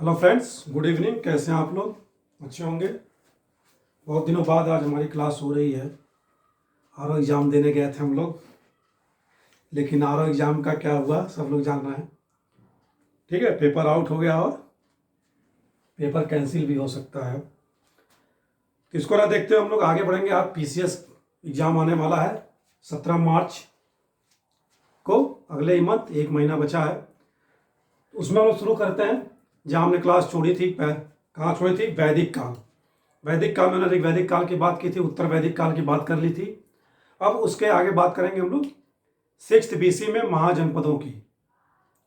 Hello friends, good evening. कैसे हैं आप लोग? अच्छे होंगे। बहुत दिनों बाद आज हमारी क्लास हो रही है। आरओ एग्ज़ाम देने गए थे हम लोग, लेकिन आरओ एग्ज़ाम का क्या हुआ सब लोग जान रहे हैं। ठीक है, पेपर आउट हो गया और पेपर कैंसिल भी हो सकता है। तो इसको ना देखते हुए हम लोग आगे बढ़ेंगे। आप पीसीएस एग्ज़ाम आने वाला है 17 मार्च को, अगले ही मंथ, एक महीना बचा है। उसमें हम लोग शुरू करते हैं जहाँ हमने क्लास छोड़ी थी। कहाँ छोड़ी थी? वैदिक काल। वैदिक काल में मैंने वैदिक काल की बात की थी, उत्तर वैदिक काल की बात कर ली थी। अब उसके आगे बात करेंगे हम लोग 6th BC में महाजनपदों की।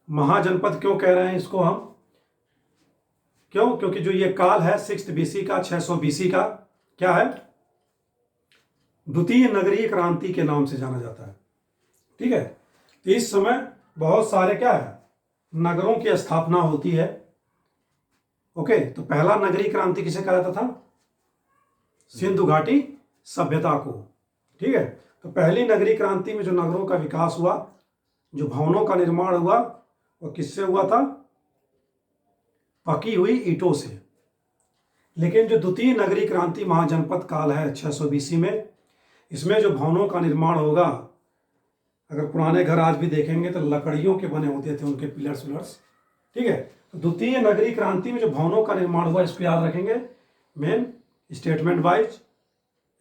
महाजनपद क्यों कह रहे हैं इसको हम? क्यों? क्योंकि जो ये काल है 6th BC का, 600 BC का, क्या है? द्वितीय नगरीय क्रांति के नाम से जाना जाता है। ठीक है, तो इस समय बहुत सारे क्या है, नगरों की स्थापना होती है। ओके, तो पहला नगरीय क्रांति किसे कहा जाता था? सिंधु घाटी सभ्यता को। ठीक है, तो पहली नगरीय क्रांति में जो नगरों का विकास हुआ, जो भवनों का निर्माण हुआ, वो किससे हुआ था? पकी हुई ईंटों से। लेकिन जो द्वितीय नगरीय क्रांति महाजनपद काल है 600 BC में, इसमें जो भवनों का निर्माण होगा, अगर पुराने घर आज भी देखेंगे तो लकड़ियों के बने होते थे उनके पिलर्स विलर्स। ठीक है, तो द्वितीय नगरीय क्रांति में जो भवनों का निर्माण हुआ, इसको याद रखेंगे। मेन स्टेटमेंट वाइज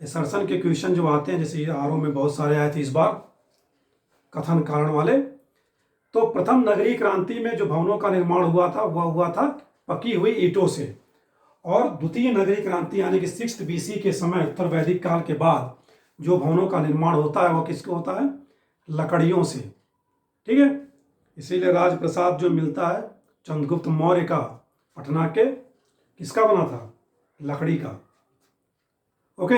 एसर्शन के क्वेश्चन जो आते हैं, जैसे आरओ में बहुत सारे आए थे इस बार, कथन कारण वाले। तो प्रथम नगरीय क्रांति में जो भवनों का निर्माण हुआ था वह हुआ था पकी हुई ईंटों से। और द्वितीय नगरीय क्रांति यानी कि 6th BC के समय, उत्तर वैदिक काल के बाद, जो भवनों का निर्माण होता है वह किसके होता है? लकड़ियों से। ठीक है, इसीलिए राजप्रसाद जो मिलता है चंद्रगुप्त मौर्य का, पटना के, किसका बना था? लकड़ी का। ओके,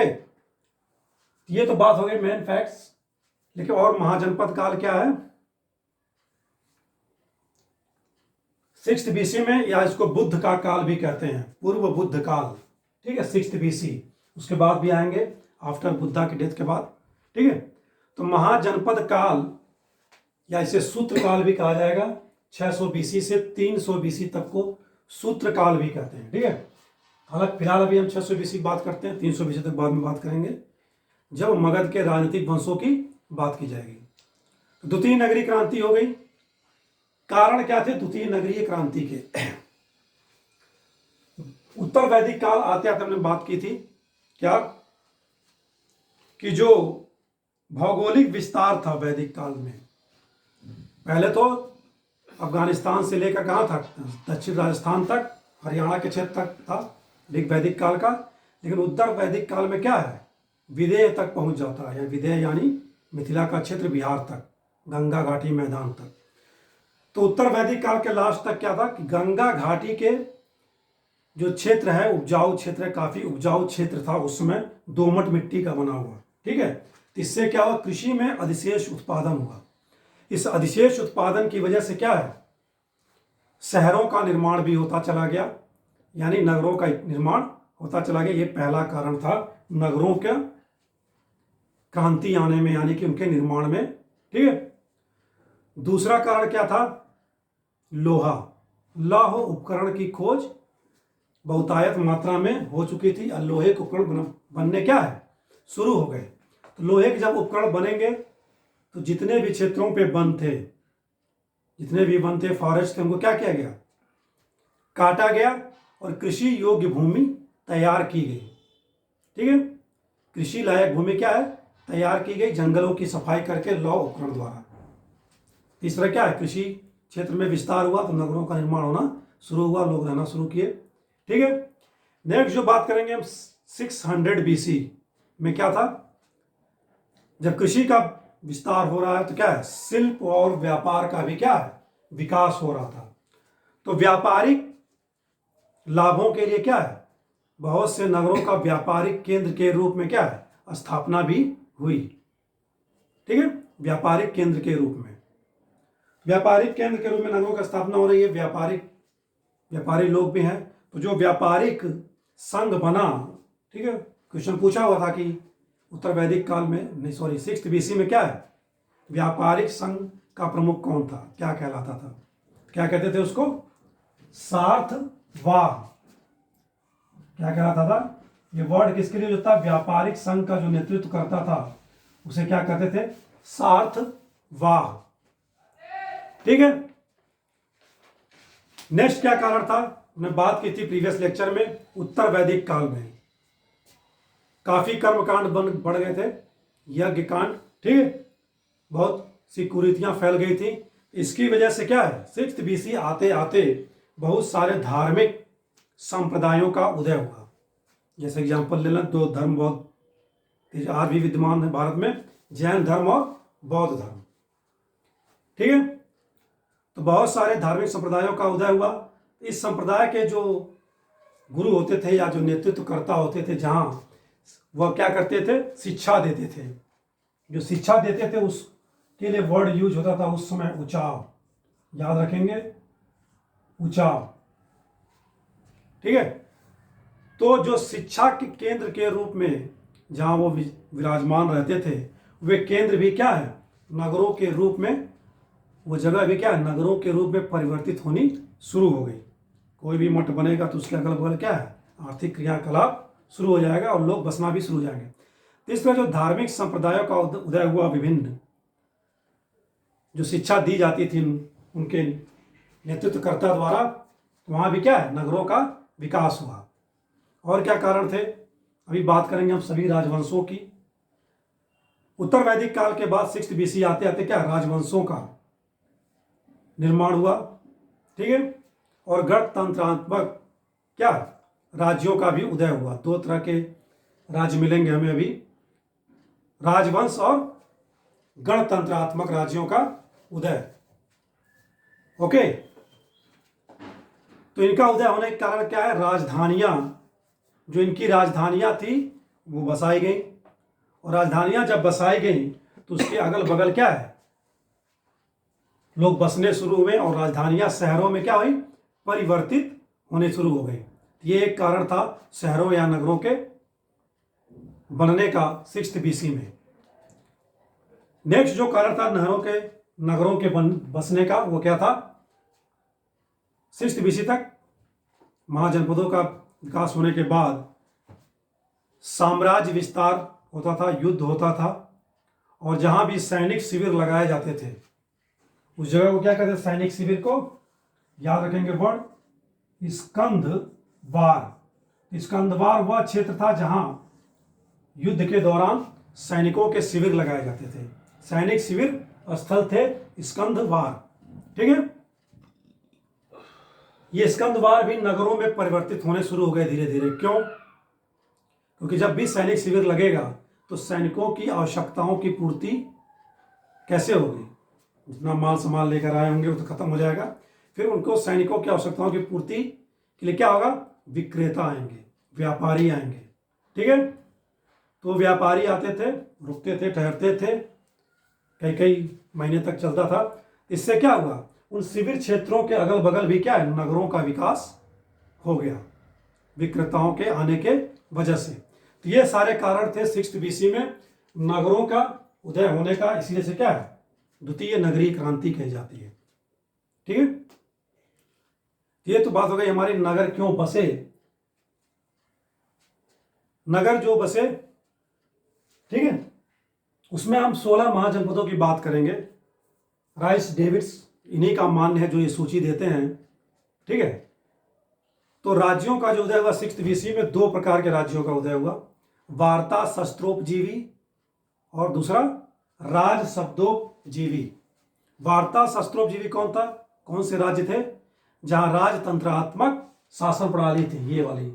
ये तो बात हो गई मेन फैक्ट्स। लेकिन और महाजनपद काल क्या है? 6th BC में, या इसको बुद्ध का काल भी कहते हैं, पूर्व बुद्ध काल। ठीक है, 6th BC, उसके बाद भी आएंगे, आफ्टर बुद्धा की डेथ के बाद। ठीक है, तो महाजनपद काल या इसे सूत्र काल भी कहा जाएगा। 600 BC से 300 BC तक को सूत्र काल भी कहते हैं। ठीक है, हालांकि फिलहाल अभी हम 600 BC की बात करते हैं, 300 BC तक बाद में बात करेंगे जब मगध के राजनीतिक वंशों की बात की जाएगी। द्वितीय नगरीय क्रांति हो गई। कारण क्या थे द्वितीय नगरीय क्रांति के? उत्तर वैदिक काल आते आते हमने बात की थी क्या, कि जो भौगोलिक विस्तार था वैदिक काल में, पहले तो अफगानिस्तान से लेकर कहाँ तक, दक्षिण राजस्थान तक, हरियाणा के क्षेत्र तक था वैदिक काल का। लेकिन उत्तर वैदिक काल में क्या है, विदेह तक पहुंच जाता है, या विदेह यानी मिथिला का क्षेत्र, बिहार तक, गंगा घाटी मैदान तक। तो उत्तर वैदिक काल के लास्ट तक क्या था कि गंगा घाटी के जो क्षेत्र है, उपजाऊ क्षेत्र है, काफी उपजाऊ क्षेत्र था उस समय, दोमट मिट्टी का बना हुआ। ठीक है, तो इससे क्या हुआ, कृषि में अधिशेष उत्पादन हुआ। इस अधिशेष उत्पादन की वजह से क्या है, शहरों का निर्माण भी होता चला गया, यानी नगरों का निर्माण होता चला गया। ये पहला कारण था नगरों का क्रांति आने में, यानी कि उनके निर्माण में। ठीक है, दूसरा कारण क्या था? लोहा, लौह उपकरण की खोज बहुतायत मात्रा में हो चुकी थी, और लोहे के उपकरण बनने क्या है, शुरू हो गए। तो लोहे के जब उपकरण बनेंगे तो जितने भी क्षेत्रों पे वन थे, जितने भी वन थे, फॉरेस्ट थे, उनको क्या किया गया? काटा गया और कृषि योग्य भूमि तैयार की गई। ठीक है, कृषि लायक भूमि क्या है, तैयार की गई, जंगलों की सफाई करके लौह उपकरण द्वारा। तीसरा क्या है, कृषि क्षेत्र में विस्तार हुआ तो नगरों का निर्माण होना शुरू हुआ, लोग रहना शुरू किए। ठीक है, नेक्स्ट जो बात करेंगे हम 600 BC में क्या था, जब कृषि का विस्तार हो रहा है तो क्या है, शिल्प और व्यापार का भी क्या है, विकास हो रहा था। तो व्यापारिक लाभों के लिए क्या है, बहुत से नगरों का व्यापारिक केंद्र के रूप में क्या है, स्थापना भी हुई। ठीक है, व्यापारिक केंद्र के रूप में, व्यापारिक केंद्र के रूप में नगरों की स्थापना हो रही है। व्यापारी लोग भी हैं, तो जो व्यापारिक संघ बना। ठीक है, क्वेश्चन पूछा हुआ था कि उत्तर वैदिक काल में, नहीं सॉरी 6th BC में क्या है, व्यापारिक संघ का प्रमुख कौन था, क्या कहलाता था, क्या कहते थे उसको? सार्थ वाह क्या कहलाता था? ये वर्ड किसके लिए होता? व्यापारिक संघ का जो नेतृत्व करता था उसे क्या कहते थे? सार्थ वाह। ठीक है। नेक्स्ट क्या कारण था? हमने बात की थी प्रीवियस लेक्चर में, उत्तर वैदिक काल में काफी कर्मकांड बढ़ गए थे, यज्ञ कांड। ठीक है, बहुत सी कुरीतियां फैल गई थी। इसकी वजह से क्या है, 6th BC आते आते बहुत सारे धार्मिक संप्रदायों का उदय हुआ। जैसे एग्जाम्पल ले लें, दो धर्म बहुत आज भी विद्यमान है भारत में, जैन धर्म और बौद्ध धर्म। ठीक है, तो बहुत सारे धार्मिक संप्रदायों का उदय हुआ। इस संप्रदाय के जो गुरु होते थे या जो नेतृत्व करता होते थे, जहां वह क्या करते थे? शिक्षा देते थे। जो शिक्षा देते थे उसके लिए वर्ड यूज होता था उस समय उचाव, याद रखेंगे, उचाव। ठीक है, तो जो शिक्षा के केंद्र के रूप में जहां वो विराजमान रहते थे, वे केंद्र भी क्या है? नगरों के रूप में, वो जगह भी क्या है? नगरों के रूप में परिवर्तित होनी शुरू हो गई। कोई भी मठ बनेगा तो उसके अगल बगल क्या है? आर्थिक क्रियाकलाप शुरू हो जाएगा और लोग बसना भी शुरू हो जाएंगे। तो इस तरह जो धार्मिक संप्रदायों का उदय हुआ, विभिन्न जो शिक्षा दी जाती थी उनके नेतृत्वकर्ता द्वारा, वहां भी क्या है? नगरों का विकास हुआ। और क्या कारण थे? अभी बात करेंगे हम सभी राजवंशों की। उत्तर वैदिक काल के बाद 6th BC आते आते क्या? राजवंशों का निर्माण हुआ। ठीक है, और गणतंत्रात्मक क्या? राज्यों का भी उदय हुआ। दो तरह के राज्य मिलेंगे हमें अभी, राजवंश और गणतंत्रात्मक राज्यों का उदय। ओके, तो इनका उदय होने के कारण क्या है? राजधानियां, जो इनकी राजधानियां थी वो बसाई गई, और राजधानियां जब बसाई गई तो उसके अगल बगल क्या है? लोग बसने शुरू हुए और राजधानियां शहरों में क्या हुई? परिवर्तित होने शुरू हो गई। ये एक कारण था शहरों या नगरों के बनने का 6th BC में। नेक्स्ट जो कारण था नगरों के बसने का, वो क्या था? 6th BC तक महाजनपदों का विकास होने के बाद साम्राज्य विस्तार होता था, युद्ध होता था, और जहां भी सैनिक शिविर लगाए जाते थे उस जगह को क्या कहते थे? सैनिक शिविर को याद रखेंगे वर्ड, स्कंदवार। स्कंदवार वह क्षेत्र था जहां युद्ध के दौरान सैनिकों के शिविर लगाए जाते थे। सैनिक शिविर स्थल थे स्कंदवार। ठीक है, ये स्कंदवार भी नगरों में परिवर्तित होने शुरू हो गए धीरे धीरे। क्यों? क्योंकि जब भी सैनिक शिविर लगेगा तो सैनिकों की आवश्यकताओं की पूर्ति कैसे होगी? जितना माल सामान लेकर आए होंगे वो तो खत्म हो जाएगा। फिर उनको सैनिकों की आवश्यकताओं की पूर्ति के लिए क्या होगा? विक्रेता आएंगे, व्यापारी आएंगे। ठीक है, तो व्यापारी आते थे, रुकते थे, ठहरते थे, कई कई महीने तक चलता था। इससे क्या हुआ? उन शिविर क्षेत्रों के अगल बगल भी क्या है? नगरों का विकास हो गया विक्रेताओं के आने के वजह से। तो ये सारे कारण थे 6th BC में नगरों का उदय होने का। इसलिए से क्या है? द्वितीय नगरीय क्रांति कही जाती है। ठीक है, ये तो बात हो गई हमारी नगर क्यों बसे। नगर जो बसे, ठीक है, उसमें हम 16 महाजनपदों की बात करेंगे। राइस डेविड्स इन्हीं का मान्य है जो ये सूची देते हैं। ठीक है, तो राज्यों का जो उदय हुआ 6th BC में, दो प्रकार के राज्यों का उदय हुआ, वार्ता शस्त्रोपजीवी और दूसरा राज शब्दोपजीवी। वार्ता शस्त्रोपजीवी कौन था? कौन से राज्य थे? जहां राजतंत्रात्मक शासन प्रणाली थी, ये वाली।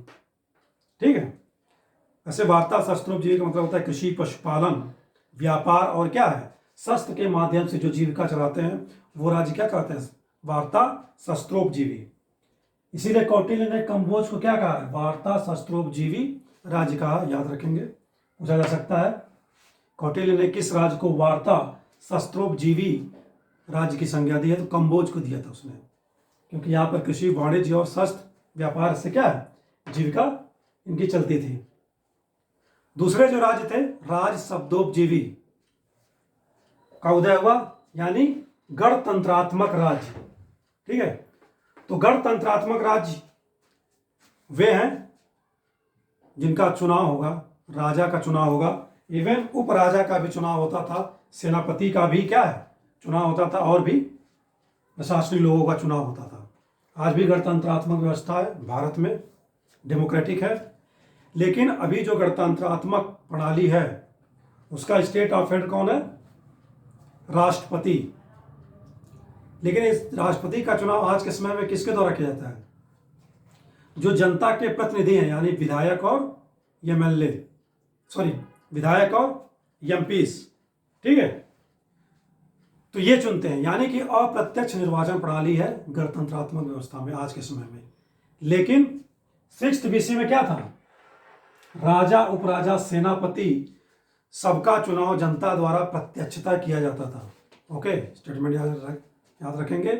ठीक है, ऐसे वार्ता शस्त्रोपजीवी का मतलब होता है कृषि, पशुपालन, व्यापार और क्या है? शस्त्र के माध्यम से जो जीविका चलाते हैं वो राज्य क्या कहते हैं? वार्ता शस्त्रोपजीवी। इसीलिए कौटिल्य ने कंबोज को क्या कहा है? वार्ता शस्त्रोपजीवी राज्य कहा। याद रखेंगे, पूछा जा सकता है कौटिल्य ने किस राज्य को वार्ता शस्त्रोपजीवी राज्य की संज्ञा दी है? तो कंबोज को दिया था उसने, क्योंकि यहाँ पर कृषि, वाणिज्य और शस्त्र व्यापार से क्या है? जीविका इनकी चलती थी। दूसरे जो राज्य थे राज शब्दोपजीवी का उदय हुआ, यानी गणतंत्रात्मक राज्य। ठीक है, तो गणतंत्रात्मक राज्य वे हैं जिनका चुनाव होगा, राजा का चुनाव होगा, इवन उपराजा का भी चुनाव होता था, सेनापति का भी क्या है चुनाव होता था, और भी प्रशासनिक लोगों का चुनाव होता था। आज भी गणतंत्रात्मक व्यवस्था है भारत में, डेमोक्रेटिक है। लेकिन अभी जो गणतंत्रात्मक प्रणाली है उसका स्टेट ऑफ हेड कौन है? राष्ट्रपति। लेकिन इस राष्ट्रपति का चुनाव आज के समय में किसके द्वारा किया जाता है? जो जनता के प्रतिनिधि हैं, यानी विधायक और एमएलए, सॉरी विधायक और एमपीस, ठीक है, तो ये चुनते हैं। यानी कि अप्रत्यक्ष निर्वाचन प्रणाली है गणतंत्रात्मक व्यवस्था में आज के समय में। लेकिन 6th BC में क्या था? राजा, उपराजा, सेनापति, सबका चुनाव जनता द्वारा प्रत्यक्षता किया जाता था। ओके, स्टेटमेंट याद रखेंगे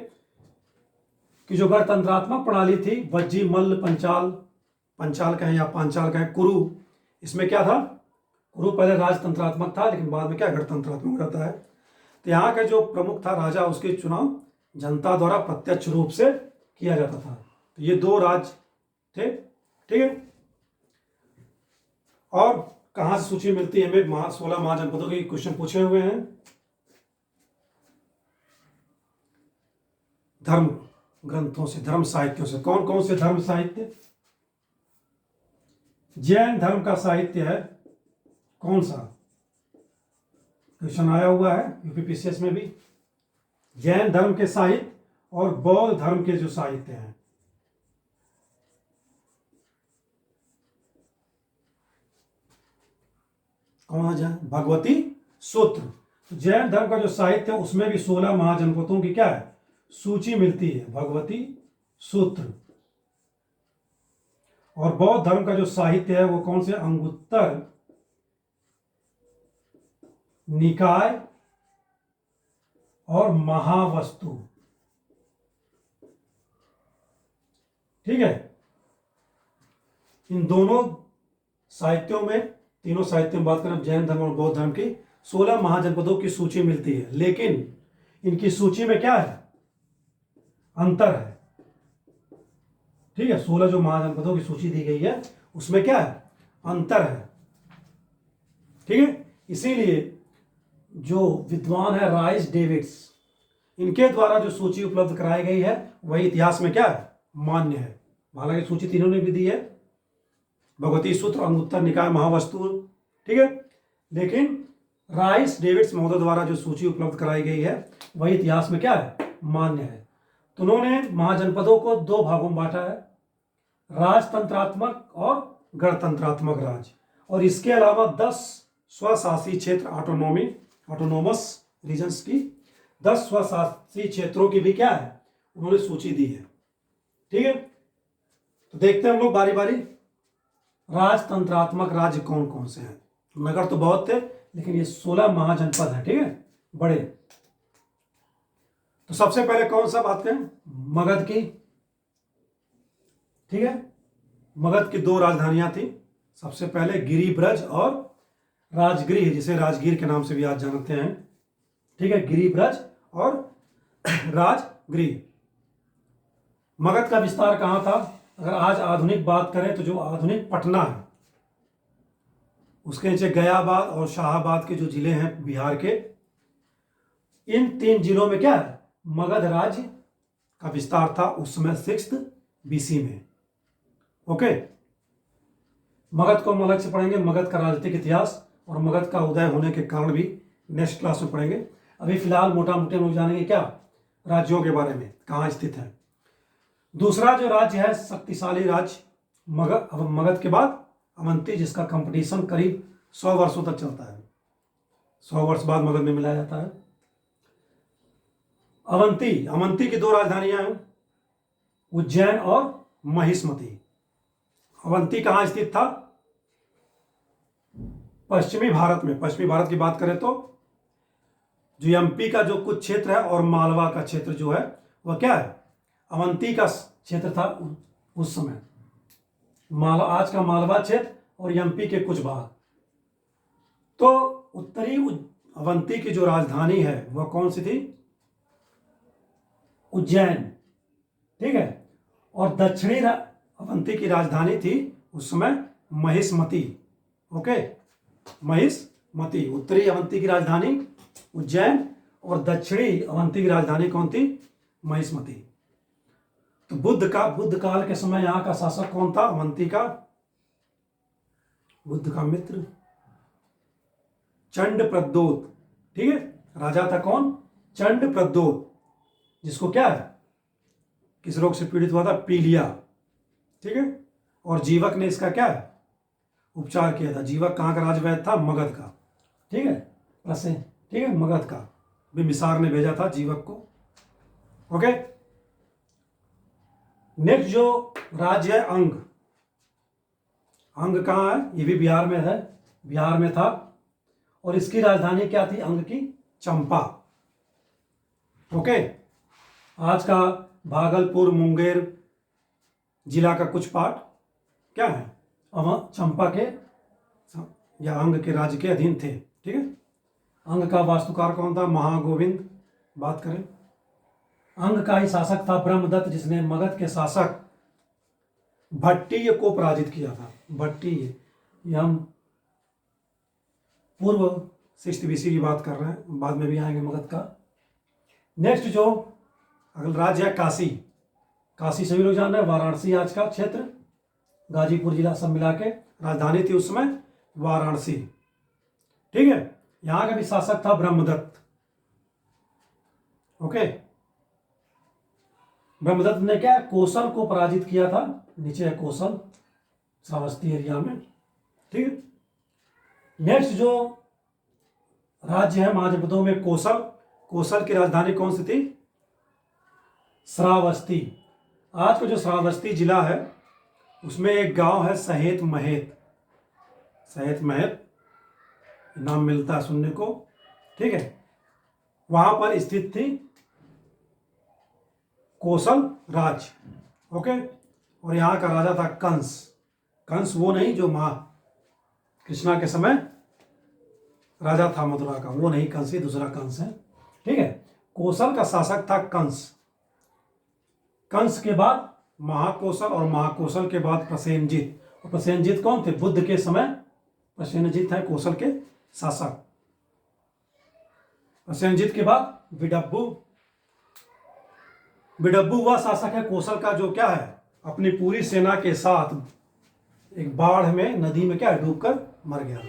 कि जो गणतंत्रात्मक प्रणाली थी, वज्जी, मल्ल, पंचाल कहें या पांचाल कहें, कुरु, इसमें क्या था? कुरु पहले राजतंत्रात्मक था, लेकिन बाद में क्या गणतंत्रात्मक रहता है। तो यहाँ का जो प्रमुख था राजा, उसके चुनाव जनता द्वारा प्रत्यक्ष रूप से किया जाता था। तो ये 2 राज्य थे, ठीक है। और कहाँ से सूची मिलती है हमें? 16 महाजनपदों के क्वेश्चन पूछे हुए हैं। धर्म ग्रंथों से, धर्म साहित्यों से। कौन कौन से धर्म साहित्य? जैन धर्म का साहित्य है कौन सा? क्वेश्चन आया हुआ है यूपीपीसीएस में भी। जैन धर्म के साहित्य और बौद्ध धर्म के जो साहित्य हैं, कौन है? भगवती सूत्र। जैन धर्म का जो साहित्य है उसमें भी 16 महाजनपदों की क्या है सूची मिलती है, भगवती सूत्र। और बौद्ध धर्म का जो साहित्य है वो कौन से? अंगुत्तर निकाय और महावस्तु, ठीक है। इन दोनों साहित्यों में, तीनों साहित्यों में बात करें जैन धर्म और बौद्ध धर्म की, 16 महाजनपदों की सूची मिलती है। लेकिन इनकी सूची में क्या है? अंतर है, ठीक है। 16 जो महाजनपदों की सूची दी गई है उसमें क्या है? अंतर है, ठीक है। इसीलिए जो विद्वान है राइस डेविड्स, इनके द्वारा जो सूची उपलब्ध कराई गई है वही इतिहास में क्या है? मान्य है। हालांकि सूची तीनों ने भी दी है, भगवती सूत्र, अंगुत्तर निकाय, महावस्तु, ठीक है। लेकिन राइस डेविड्स महोदय द्वारा जो सूची उपलब्ध कराई गई है वही इतिहास में क्या है? मान्य है। तो उन्होंने महाजनपदों को 2 भागों में बांटा है, राजतंत्रात्मक और गणतंत्रात्मक राज्य। और इसके अलावा 10 स्वशासी क्षेत्र, ऑटोनोमस रीजन्स की 10 स्वशासी क्षेत्रों की भी क्या है उन्होंने सूची दी है, ठीक है। तो देखते हैं हम लोग बारी बारी राजतंत्रात्मक राज्य कौन कौन से हैं। नगर तो बहुत थे, लेकिन ये 16 महाजनपद है, ठीक है, बड़े। तो सबसे पहले कौन सा बात करें? मगध की, ठीक है। मगध की 2 राजधानियां थी। सबसे पहले गिरिब्रज और राजगृह, जिसे राजगीर के नाम से भी आज जानते हैं, ठीक है। गिरिब्रज और राजगृह। मगध का विस्तार कहां था? अगर आज आधुनिक बात करें तो जो आधुनिक पटना है उसके नीचे गयाबाद और शाहाबाद के जो जिले हैं बिहार के, इन 3 जिलों में क्या है? मगध राज्य का विस्तार था उस समय 6th BC में। ओके, मगध को हम अलग से पढ़ेंगे, मगध का राजनीतिक इतिहास और मगध का उदय होने के कारण भी नेक्स्ट क्लास में पढ़ेंगे। अभी फिलहाल मोटा मोटे हम लोग जानेंगे क्या? राज्यों के बारे में, कहाँ स्थित है। दूसरा जो राज्य है शक्तिशाली राज्य मगध के बाद अवंती, जिसका कंपटीशन करीब 100 वर्षों तक चलता है। 100 वर्ष बाद मगध में मिलाया जाता है। अवंती की 2 राजधानियां हैं, उज्जैन और महिष्मती। अवंती कहां स्थित था? पश्चिमी भारत में। पश्चिमी भारत की बात करें तो जो एमपी का जो कुछ क्षेत्र है और मालवा का क्षेत्र जो है वह क्या है? अवंती का क्षेत्र था उस समय। आज का मालवा क्षेत्र और एमपी के कुछ भाग। तो उत्तरी अवंती की जो राजधानी है वह कौन सी थी? उज्जैन, ठीक है। और दक्षिणी अवंती की राजधानी थी उस समय महिष्मति। ओके, महिष्मति। उत्तरी अवंती की राजधानी उज्जैन और दक्षिणी अवंती की राजधानी कौन थी? महिष्मति। तो बुद्ध काल के समय यहाँ का शासक कौन था अवंती का? बुद्ध का मित्र चंड प्रद्योत। ठीक है, राजा था कौन? चंड प्रद्योत, जिसको क्या है, किस रोग से पीड़ित हुआ था? पीलिया। ठीक है, और जीवक ने इसका क्या है, उपचार किया था। जीवक कहाँ का राजवैद्य था? मगध का। ठीक है, ठीक है, मगध का। बिम्बिसार ने भेजा था जीवक को। ओके, नेक्स्ट जो राज्य है अंग। अंग कहाँ है? ये भी बिहार में है, बिहार में था। और इसकी राजधानी क्या थी अंग की? चंपा। ओके, आज का भागलपुर मुंगेर जिला का कुछ पार्ट क्या है? चंपा के या अंग के राज्य के अधीन थे। ठीक है, अंग का वास्तुकार कौन था? महागोविंद। बात करें, अंग का ही शासक था ब्रह्मदत्त, जिसने मगध के शासक भट्टीय को पराजित किया था। भट्टीय, ये हम पूर्व 6th BC की बात कर रहे हैं, बाद में भी आएंगे मगध का। नेक्स्ट जो अगला राज्य है काशी। काशी सभी लोग जान रहे हैं, वाराणसी आज का क्षेत्र, गाजीपुर जिला सब मिला के। राजधानी थी उस समय वाराणसी। ठीक है, यहां का भी शासक था ब्रह्मदत्त। ओके, ब्रह्मदत्त ने क्या कौशल को पराजित किया था। नीचे है कौशल, श्रावस्ती एरिया में। ठीक है, नेक्स्ट जो राज्य है महाजनपदों में कौशल। कौशल की राजधानी कौन सी थी? श्रावस्ती। आज का जो श्रावस्ती जिला है उसमें एक गांव है सहेत महेत। सहेत महत नाम मिलता है सुनने को। ठीक है, वहां पर स्थित थी कौशल राज्य। ओके, और यहाँ का राजा था कंस। कंस वो नहीं जो मां कृष्णा के समय राजा था मथुरा का, वो नहीं कंस, ये दूसरा कंस है। ठीक है, कौशल का शासक था कंस। कंस के बाद महाकौशल और महाकौशल के बाद प्रसेनजित। और प्रसेनजित कौन थे? बुद्ध के समय प्रसेनजित है कौशल के शासक। प्रसेनजित के बाद विडब्बू। विडब्बू वह शासक है कौशल का जो क्या है, अपनी पूरी सेना के साथ एक बाढ़ में नदी में क्या डूबकर मर गया।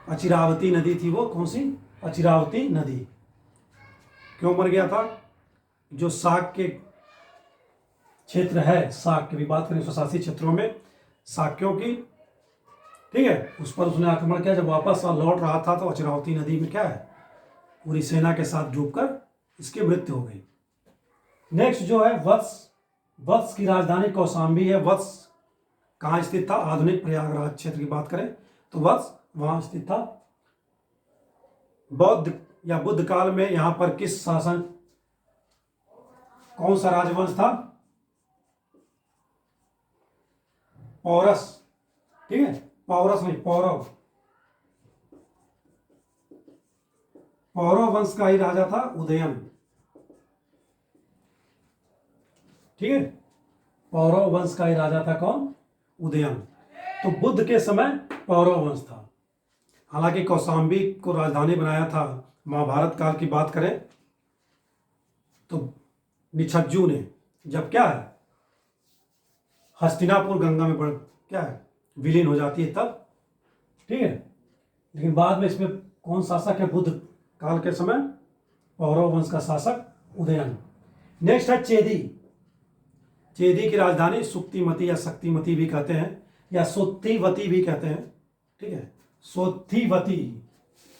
अचिरावती नदी थी वो, कौन सी? अचिरावती नदी। क्यों मर गया था? जो साग के क्षेत्र है, साग की भी बात करें, स्वशासी क्षेत्रों में साक्यों की, ठीक है, उस पर उसने आक्रमण किया। जब वापस लौट रहा था तो अचिरावती नदी में क्या है, पूरी सेना के साथ डूबकर इसकी मृत्यु हो गई। नेक्स्ट जो है वत्स। वत्स की राजधानी कौशाम्बी है। वत्स कहाँ स्थित था? आधुनिक प्रयागराज क्षेत्र की बात करें तो वत्स वहां स्थित था। बौद्ध या बुद्ध काल में यहां पर किस शासन, कौन सा राजवंश था? पौरस। ठीक है, पौरस नहीं, पौरव। पौरव वंश का ही राजा था उदयन। ठीक है, पौरव वंश का ही राजा था कौन? उदयन। तो बुद्ध के समय पौरव वंश था। हालांकि कौशाम्बी को राजधानी बनाया था। महाभारत काल की बात करें तो निछज्जू ने, जब क्या है हस्तिनापुर गंगा में क्या है विलीन हो जाती है तब। ठीक है, लेकिन बाद में इसमें कौन शासक है बुद्ध काल के समय? पौरव वंश का शासक उदयन। नेक्स्ट है चेदी। चेदी की राजधानी सुक्तिमती या शक्तिमती भी कहते हैं, या सोत्थिवती भी कहते हैं। ठीक है, सोत्थिवती,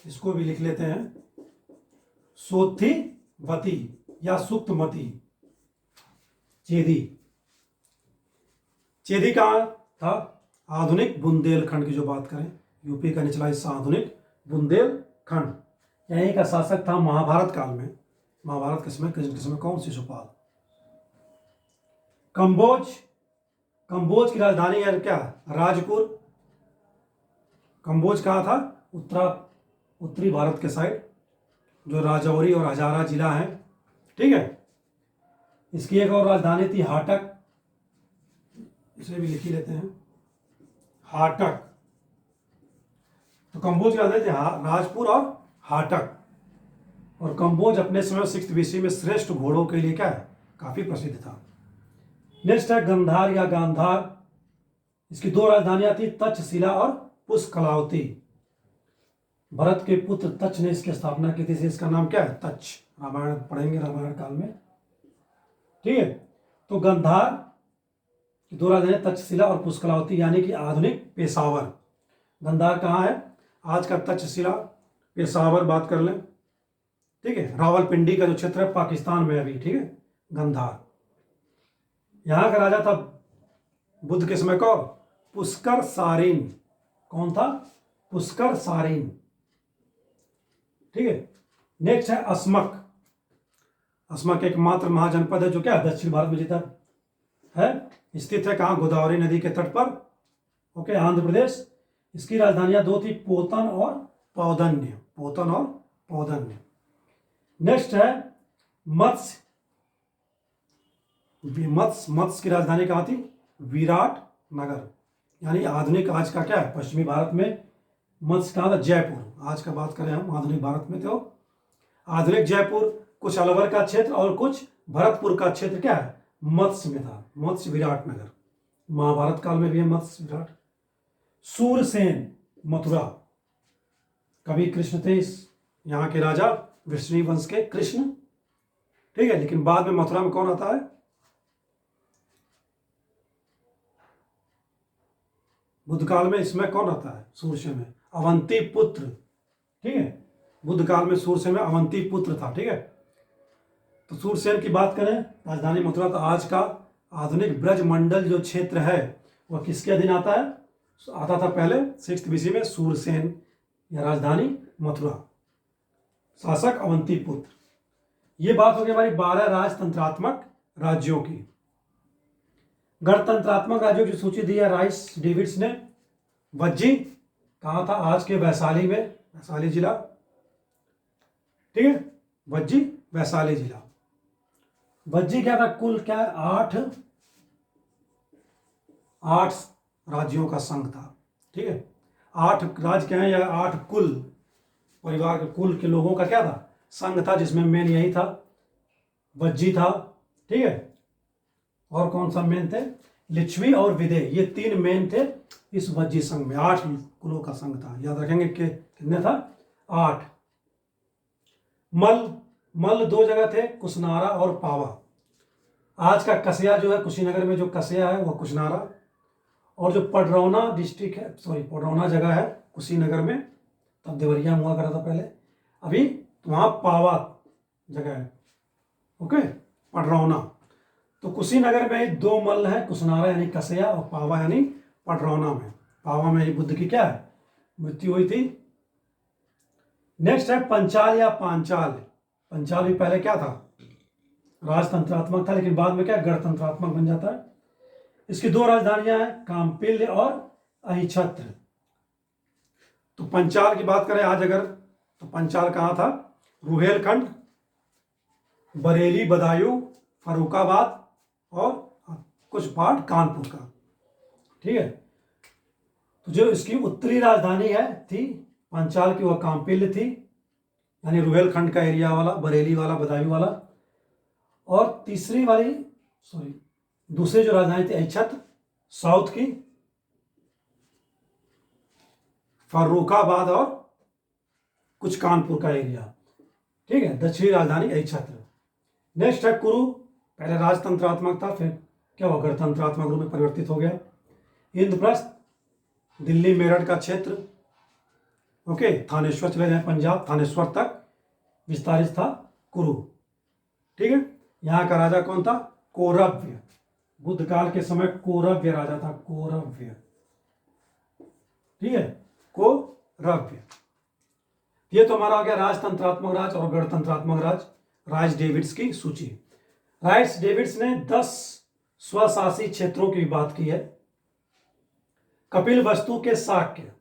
इसको भी लिख लेते हैं, सोत्थिवती या सुक्तमती। चेदी। चेदी कहाँ था? आधुनिक बुंदेलखंड की जो बात करें, यूपी का निचला हिस्सा आधुनिक बुंदेलखंड। यहीं का शासक था महाभारत काल में। महाभारत के समय, कृष्ण के समय कौन? शिशुपाल। कंबोज। कंबोज की राजधानी है क्या? राजपुर। कंबोज कहाँ था? उत्तरी भारत के साइड, जो राजौरी और हजारा जिला है। ठीक है, इसकी एक और राजधानी थी हाटक। इसे भी लिख ही लेते हैं, हाटक। तो कंबोज क्या थे, राजपुर और हाटक। और कंबोज अपने समय 6th BC में श्रेष्ठ घोड़ों के लिए क्या है, काफी प्रसिद्ध था। नेक्स्ट है गंधार या गांधार। इसकी 2 राजधानियां थी, तक्षशिला और पुष्कलावती। भरत के पुत्र तक्ष ने इसकी स्थापना की थी, इसका नाम क्या है, तक्ष। रामायण पढ़ेंगे, रामायण काल में, ठीक है। तो गंधार की 2 राजधानियां तक्षशिला और पुष्कलावती, यानी कि आधुनिक पेशावर। गंधार कहाँ है, आज का तक्षशिला, पेशावर बात कर लें, ठीक है। रावलपिंडी का जो क्षेत्र है पाकिस्तान में अभी, ठीक है, गंधार। यहां का राजा था बुद्ध के समय को पुष्कर सारिन। कौन था, पुष्कर सारिन, ठीक है। नेक्स्ट है अस्मक। अस्मक एकमात्र महाजनपद है जो क्या दक्षिण भारत में जीता है, स्थित है कहाँ, गोदावरी नदी के तट पर, ओके, आंध्र प्रदेश। इसकी राजधानियां 2 थी, पोतन और पौधन्य, पोतन और पौधन्य। नेक्स्ट है मत्स्य। मत्स्य की राजधानी कहाँ थी, विराट नगर, यानी आधुनिक आज का क्या है, पश्चिमी भारत में मत्स्य कहाँ था, जयपुर। आज का बात करें हम आधुनिक भारत में, तो आधुनिक जयपुर, कुछ अलवर का क्षेत्र और कुछ भरतपुर का क्षेत्र क्या है, मत्स्य में था, मत्स्य विराट नगर। महाभारत काल में भी है मत्स्य विराट। सूरसेन, मथुरा, कवि कृष्ण थे इस यहाँ के राजा, विष्णु वंश के कृष्ण, ठीक है। लेकिन बाद में मथुरा में कौन आता है, बुद्ध काल में इसमें कौन आता है, सूरसेन में, अवंती पुत्र, ठीक है। बुद्ध काल में सूरसेन में अवंती पुत्र था, ठीक है। तो सूरसेन की बात करें, राजधानी मथुरा, तो आज का आधुनिक ब्रजमंडल जो क्षेत्र है वह किसके अधीन आता है, आता था पहले 6th BC में सूरसेन, या राजधानी मथुरा, शासक अवंती पुत्र। ये बात हो गई हमारी 12 राजतंत्रात्मक राज्यों की। गणतंत्रात्मक राज्यों की सूची दी है राइस डेविड्स ने। वज्जी कहाँ था, आज के वैशाली में, वैशाली जिला, ठीक है, वज्जी वैशाली जिला। वज्जी क्या था, कुल क्या है, 8 राज्यों का संघ था, ठीक है। 8 राज्य क्या है, या 8 कुल परिवार के, कुल के लोगों का क्या था, संघ था, जिसमें मेन यही था, वज्जी था, ठीक है। और कौन सा मेन थे, लिच्छवी और विदे, ये 3 मेन थे इस वज्जी संघ में। 8 कुलों का संघ था, याद रखेंगे कि कितने था, 8। मल 2 जगह थे, कुशनारा और पावा। आज का कसिया जो है, कुशीनगर में जो कसिया है वह कुशनारा, और जो पडरौना डिस्ट्रिक्ट है, सॉरी पडरौना जगह है कुशीनगर में, तब देवरिया हुआ करा था पहले, अभी वहां पावा जगह है, ओके, पडरौना। तो कुशीनगर में 2 मल्ल है, कुशनारा यानी कसिया और पावा यानी पडरौना में। पावा में ही बुद्ध की क्या है, मृत्यु हुई थी। नेक्स्ट है पंचाल या पांचाल। पंचाल भी पहले क्या था, राजतंत्रात्मक था, लेकिन बाद में क्या गणतंत्रात्मक बन जाता है। इसकी 2 राजधानियां हैं, काम्पिल्य और अहिछत्र। तो पंचाल की बात करें आज अगर, तो पंचाल कहाँ था, रुहेलखंड, बरेली, बदायूं, फर्रुखाबाद और कुछ पार्ट कानपुर का, ठीक है। तो जो इसकी उत्तरी राजधानी है थी पंचाल की, वह काम्पिल्य थी, यानी रुहेलखंड का एरिया वाला, बरेली वाला, बदायूं वाला। और दूसरी जो राजधानी थी अहिछत्र, साउथ की, फर्रुखाबाद और कुछ कानपुर का एरिया, ठीक है, दक्षिणी राजधानी अहिछत्र। नेक्स्ट है कुरु, पहले राजतंत्रात्मक था, फिर क्या हुआ, गणतंत्रात्मक रूप में परिवर्तित हो गया। इंद्रप्रस्थ, दिल्ली मेरठ का क्षेत्र, ओके, थानेश्वर चले जाए पंजाब, थानेश्वर तक विस्तारित था कुरु, ठीक है। यहाँ का राजा कौन था, कौरव्य। बुद्ध काल के समय कौरव्य राजा था, कौरव्य, ठीक है, कौरव्य। ये तो हमारा हो गया राजतंत्रात्मक राज और गणतंत्रात्मक राज, राइस डेविड्स की सूची। राइस डेविड्स ने 10 स्वशासी क्षेत्रों की बात की है। कपिल वस्तु के शाक्य,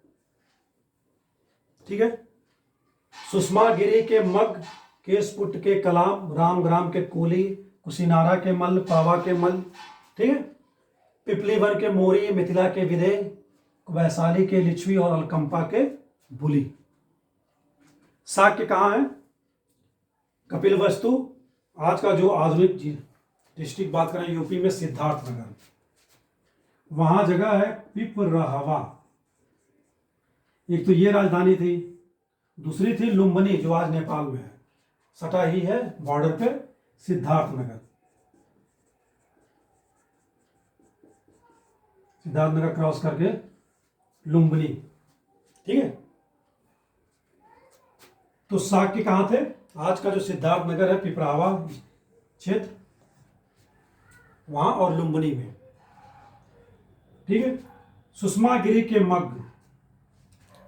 ठीक है, सुषमा गिरी के मग, केशपुट के कलाम, रामग्राम के कोली, कुशीनारा के मल्ल, पावा के मल्ल, ठीक है। पिपलीवन के मोरी, मिथिला के विदेह, वैशाली के लिच्छवी और अलकंपा के बुली। शाक्य कहाँ है? कपिलवस्तु, आज का जो आधुनिक डिस्ट्रिक्ट बात करें यूपी में सिद्धार्थनगर, वहां जगह है पिपरहवा। एक तो ये राजधानी थी, दूसरी थी लुम्बिनी जो आज नेपाल में है, सटा ही है बॉर्डर पे सिद्धार्थनगर। सिद्धार्थनगर क्रॉस करके लुम्बिनी, ठीक है। तो शाक्य कहां थे? आज का जो सिद्धार्थनगर है, पिपरावा क्षेत्र, वहां और लुम्बिनी में, ठीक है। सुषमागिरी के मग्ग,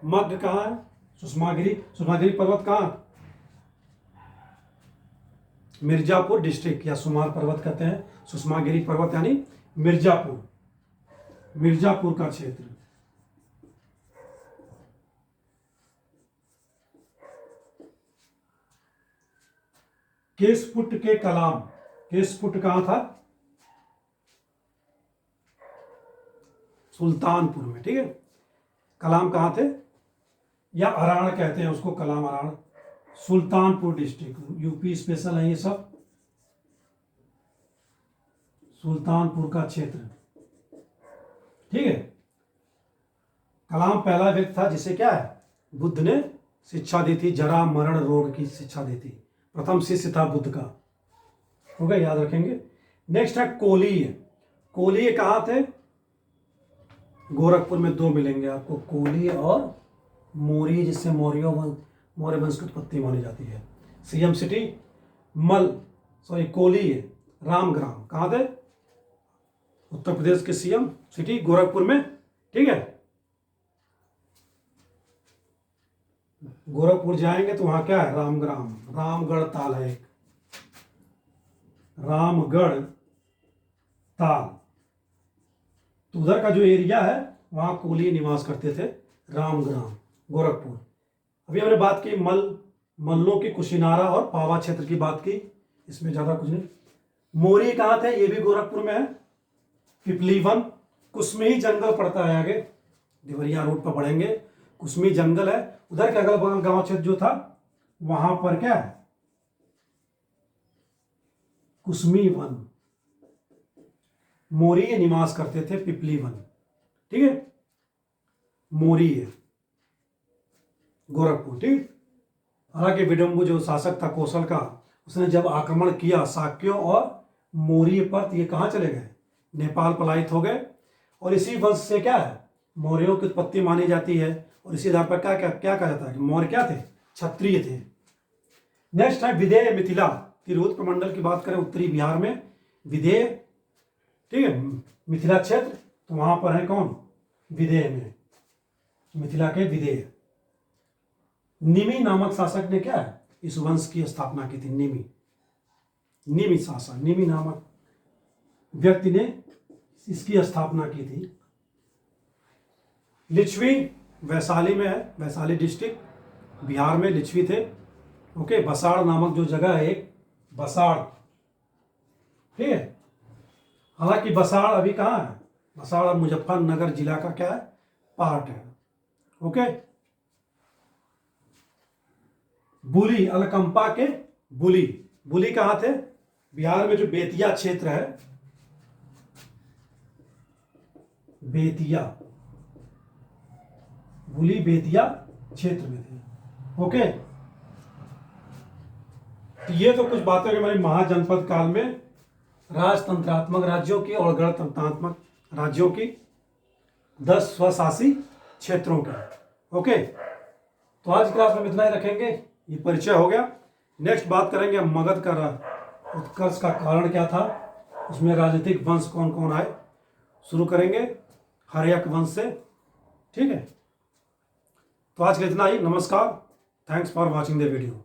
मग्ग कहां है? सुषमागिरी, सुषमागिरी पर्वत कहां? मिर्जापुर डिस्ट्रिक्ट, या सुमार पर्वत कहते हैं, सुषमागिरी पर्वत यानी मिर्जापुर, मिर्जापुर का क्षेत्र। केशपुट के कलाम, केशपुट कहां था? सुल्तानपुर में, ठीक है। कलाम कहां थे? या अराण कहते हैं उसको, कलाम अराण, सुल्तानपुर डिस्ट्रिक्ट, यूपी स्पेशल है ये सब, सुल्तानपुर का क्षेत्र, ठीक है। कलाम पहला व्यक्ति था जिसे क्या है, बुद्ध ने शिक्षा दी थी, जरा मरण रोग की शिक्षा दी थी। प्रथम शिष्य था बुद्ध का, हो गया, याद रखेंगे। नेक्स्ट है कोलीय। कोलीय कहां थे? गोरखपुर में दो मिलेंगे आपको, कोलीय और मौर्य, जिससे मौर्य वंश की उत्पत्ति मानी जाती है। सीएम सिटी कोलीय, रामग्राम कहां थे? उत्तर प्रदेश के सीएम सिटी गोरखपुर में, ठीक है। गोरखपुर जाएंगे तो वहां क्या है? रामग्राम, रामगढ़ ताल है एक, रामगढ़ ताल। तो उधर का जो एरिया है वहां कोली निवास करते थे, रामग्राम, गोरखपुर। अभी हमने बात की मल्लों की कुशिनारा और पावा क्षेत्र की बात की, इसमें ज्यादा कुछ नहीं। मोरी कहां थे? ये भी गोरखपुर में है, पिपलीवन, कुसमी जंगल पड़ता है आगे, देवरिया रोड पर बढ़ेंगे, कुसमी जंगल है, उधर के अगल बगल गांव क्षेत्र जो था वहां पर क्या है? कुसमी वन, मोरीय निवास करते थे, पिपली वन, ठीक है। मोरीय, गोरखपुर, ठीक। हालांकि विडम्बु जो शासक था कौशल का, उसने जब आक्रमण किया शाक्यों और मौर्य पर, तो ये कहां चले गए? नेपाल पलायित हो गए। और इसी वंश से क्या है, मौर्यों की उत्पत्ति मानी जाती है। और इसी आधार पर क्या क्या क्या कहा जाता है कि मौर्य क्या थे? क्षत्रिय थे। नेक्स्ट है विदेह मिथिला। तिरहुत प्रमंडल की बात करें उत्तरी बिहार में, विदेह, ठीक है, मिथिला क्षेत्र, तो वहां पर है कौन? विदेह में, मिथिला के विदेह। निमि नामक शासक ने क्या है? इस वंश की स्थापना की थी, निमि शासक, निमि नामक व्यक्ति ने इसकी स्थापना की थी। लिच्छवी वैशाली में है, वैशाली डिस्ट्रिक्ट बिहार में लिच्छवी थे, ओके। बसाड़ नामक जो जगह है एक, बसाड़, ठीक है। हालांकि बसाड़ अभी कहाँ है? बसाड़ मुजफ्फरनगर जिला का क्या है? पार्ट है, ओके। बुली, अलकंपा के बुली, बुली कहाँ थे? बिहार में जो बेतिया क्षेत्र है, बेतिया, बुली बेतिया क्षेत्र में थे, ओके। तो ये तो कुछ बातें कि हमारे महाजनपद काल में राजतंत्रात्मक राज्यों की और गणतंत्रात्मक राज्यों की 10 स्वशासी क्षेत्रों का, ओके। तो आज क्लास में इतना ही रखेंगे, ये परिचय हो गया। नेक्स्ट बात करेंगे मगध का उत्कर्ष का कारण क्या था, उसमें राजनीतिक वंश कौन कौन आए, शुरू करेंगे हर्यक वंश से, ठीक है। तो आज के इतना ही, नमस्कार, thanks for watching the video.